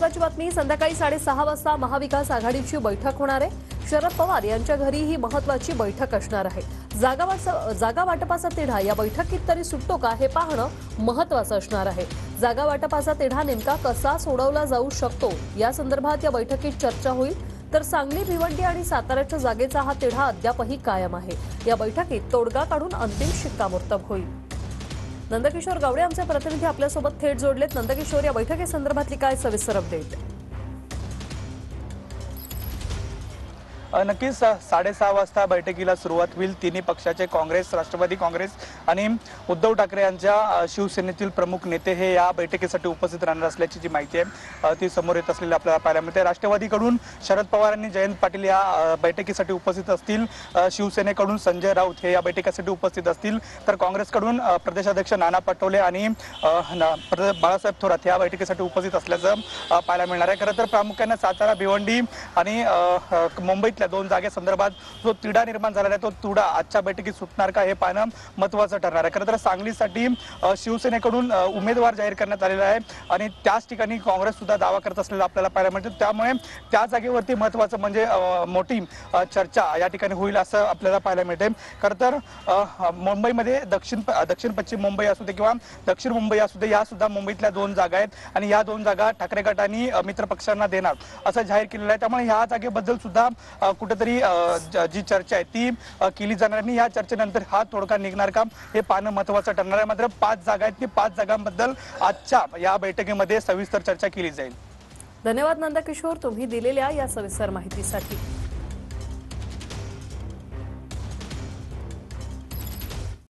महत्त्वाची बातमी, संध्याकाळी 6:30 वाजता महाविकास आघाडीची बैठक होणार आहे। शरद पवार यांच्या घरी ही महत्त्वाची बैठक असणार आहे। जागा वाटपाचा तिढा या बैठकीत तरी सुटतो का हे पाहणं महत्त्वाचं असणार आहे। जागा वाटपाचा तिढा नेमका कसा सोडवला जाऊ शकतो या संदर्भात या बैठकीत चर्चा होईल। तर सांगली, भिवंडी आणि साताऱ्याच्या जागेचा हा तिढा अद्यापही कायम आहे। या बैठकीत तोडगा काढून अंतिम शिक्कामोर्तब होईल। नंदकिशोर गावडे आमचे प्रतिनिधी आपल्यासोबत थेट जोडलेत। नंदकिशोर, या बैठकीसंदर्भातली काय सविस्तर अपडेट? नक्कीच 6:30 वाजता बैठकीला सुरुवात होईल। तिन्ही पक्षाचे काँग्रेस, राष्ट्रवादी काँग्रेस आणि उद्धव ठाकरे यांच्या शिवसेनेतील प्रमुख नेते हे या बैठकीसाठी उपस्थित राहणार असल्याची जी माहिती आहे ती समोर येत असलेली आपल्याला पाहायला मिळते। राष्ट्रवादीकडून शरद पवार आणि जयंत पाटील या बैठकीसाठी उपस्थित असतील। शिवसेनेकडून संजय राऊत हे या बैठकीसाठी उपस्थित असतील। तर काँग्रेसकडून प्रदेशाध्यक्ष नाना पटोले आणि बाळासाहेब थोरात या बैठकीसाठी उपस्थित असल्याचं पाहायला मिळणार आहे। खरं तर प्रामुख्याने सातारा, भिवंडी आणि मुंबईतल्या 2 जागेसंदर्भात जो तिढा निर्माण झालेला आहे तो तिढा आजच्या बैठकीत सुटणार का हे पाहणं महत्त्वाचं ठरणार आहे। खरं तर सांगलीसाठी शिवसेनेकडून उमेदवार जाहीर करण्यात आलेला आहे आणि त्याच ठिकाणी काँग्रेस सुद्धा दावा करत असलेला आपल्याला पाहायला मिळतं। त्यामुळे त्या जागेवरती महत्त्वाचं म्हणजे मोठी चर्चा या ठिकाणी होईल असं आपल्याला पाहायला मिळते। खरं तर मुंबईमध्ये दक्षिण पश्चिम मुंबई असू दे किंवा दक्षिण मुंबई असू दे, या सुद्धा मुंबईतल्या 2 जागा आहेत आणि या 2 जागा ठाकरे गटांनी मित्र पक्षांना देणार असं जाहीर केलेलं आहे। त्यामुळे ह्या जागेबद्दल सुद्धा कुठेतरी जी चर्चा आहे ती केली जाणार आणि या चर्चेनंतर हा तोडगा निघणार का हे पाहणं महत्त्वाचं ठरणार आहे। मात्र 5 जागा आहेत, ती 5 जागांबद्दल आजच्या या बैठकीमध्ये सविस्तर चर्चा केली जाईल। धन्यवाद नंदकिशोर, तुम्ही दिलेल्या या सविस्तर माहितीसाठी।